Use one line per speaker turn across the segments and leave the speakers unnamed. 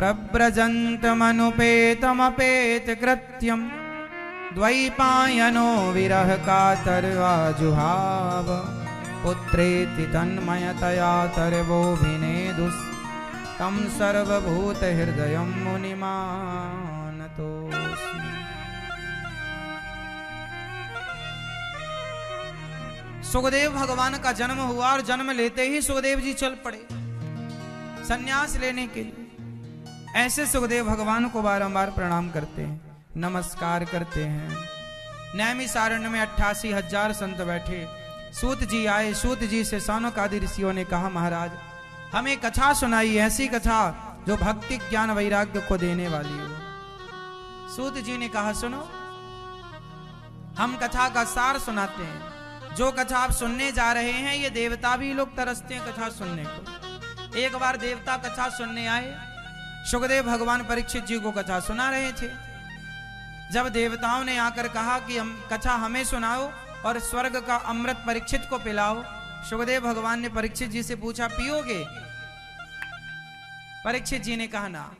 प्रव्रजन्तमनुपेतमपेत कृत्यं द्वैपायनो विरह कातर्वाजुहाव पुत्रेति तन्मयतया तर्वोऽभिनेदुस् तं सर्वभूतहृदयं मुनिमानतोऽस्मि। सुखदेव भगवान का जन्म हुआ और जन्म लेते ही सुखदेव जी चल पड़े सन्यास लेने के लिए। ऐसे सुखदेव भगवान को बारंबार प्रणाम करते हैं, नमस्कार करते हैं। नैमिषारण्य में 88,000 संत बैठे। सूत जी आए, सूत जी से सानोक आदि ऋषियों ने कहा, महाराज हमें कथा सुनाई, ऐसी कथा जो भक्ति ज्ञान वैराग्य को देने वाली हो। सूत जी ने कहा, सुनो हम कथा का सार सुनाते हैं। जो कथा आप सुनने जा रहे हैं ये देवता भी लोग तरसते हैं कथा सुनने को। एक बार देवता कथा सुनने आए, सुखदेव भगवान परीक्षित जी को कथा सुना रहे थे। जब देवताओं ने आकर कहा कि हम कथा हमें सुनाओ और स्वर्ग का अमृत परीक्षित को पिलाओ, सुखदेव भगवान ने परीक्षित जी से पूछा, पियोगे? परीक्षित जी ने कहा, ना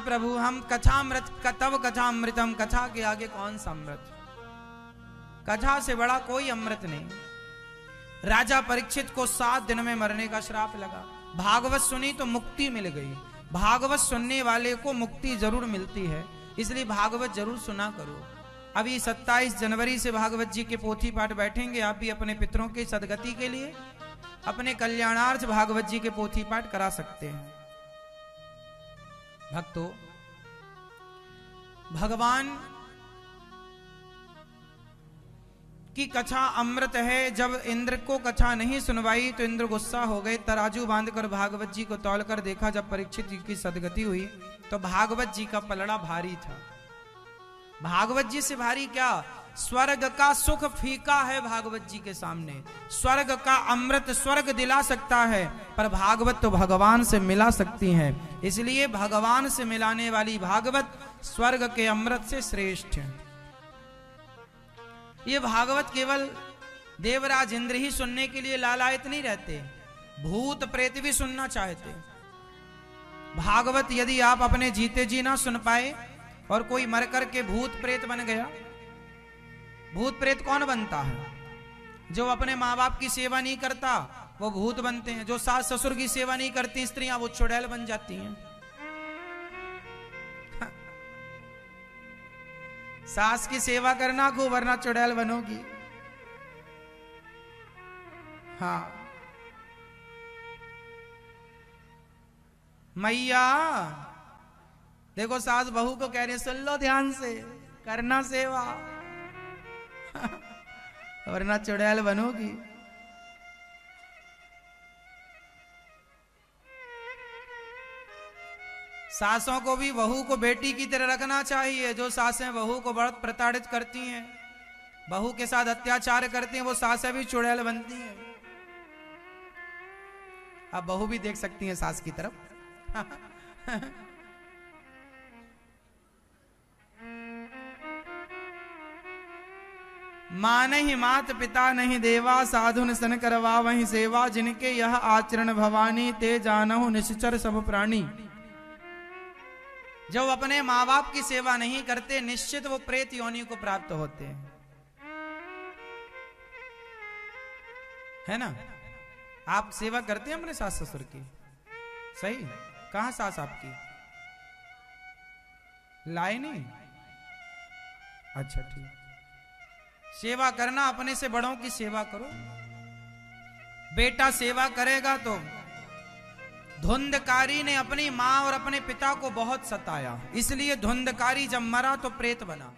प्रभु, हम कथामृत तब कथा अमृतम, कथा के आगे कौन सा अमृत? कथा से बड़ा कोई अमृत नहीं। राजा परीक्षित को 7 दिन में मरने का श्राप लगा। भागवत सुनी तो मुक्ति मिल गई। भागवत सुनने वाले को मुक्ति जरूर मिलती है, इसलिए भागवत जरूर सुना करो। अभी 27 जनवरी से भागवत जी के पोथी पाठ बैठेंगे। आप भी अपने पितरों की सदगति के लिए अपने कल्याणार्थ भागवत जी के पोथी पाठ करा सकते हैं। भक्तों, भगवान की कथा अमृत है। जब इंद्र को कथा नहीं सुनवाई तो इंद्र गुस्सा हो गए। तराजू बांधकर भागवत जी को तौलकर देखा। जब परीक्षित जी की सदगति हुई तो भागवत जी का पलड़ा भारी था। भागवत जी से भारी क्या, स्वर्ग का सुख फीका है भागवत जी के सामने। स्वर्ग का अमृत स्वर्ग दिला सकता है, पर भागवत तो भगवान से मिला सकती है। इसलिए भगवान से मिलाने वाली भागवत स्वर्ग के अमृत से श्रेष्ठ है। ये भागवत केवल देवराज इंद्र ही सुनने के लिए लालायित नहीं रहते, भूत प्रेत भी सुनना चाहते। भागवत यदि आप अपने जीते जी ना सुन पाए और कोई मर कर के भूत प्रेत बन गया। भूत प्रेत कौन बनता है? जो अपने माँ बाप की सेवा नहीं करता वो भूत बनते हैं। जो सास ससुर की सेवा नहीं करती स्त्रियां वो चुड़ैल बन जाती हैं। सास की सेवा करना खूब, वरना चुड़ैल बनोगी। हाँ, मैया देखो सास बहू को कह रही, सुन लो ध्यान से, करना सेवा वरना चुड़ैल बनोगी। सासों को भी बहू को बेटी की तरह रखना चाहिए। जो सासें बहू को बहुत प्रताड़ित करती हैं, बहू के साथ अत्याचार करती हैं, वो सासें भी चुड़ैल बनती हैं। आप बहू भी देख सकती हैं सास की तरफ। माँ नहीं मात पिता नहीं देवा, साधुन सन करवा वही सेवा, जिनके यह आचरण भवानी, ते जानहु निश्चर सब प्राणी। जो अपने माँ बाप की सेवा नहीं करते निश्चित वो प्रेत योनि को प्राप्त होते हैं, है ना? आप सेवा करते हैं अपने सास ससुर की? सही। कहां सास आपकी? लाए नहीं? अच्छा ठीक। सेवा करना, अपने से बड़ों की सेवा करो। बेटा सेवा करेगा तो धुंधकारी ने अपनी मां और अपने पिता को बहुत सताया, इसलिए धुंधकारी जब मरा तो प्रेत बना।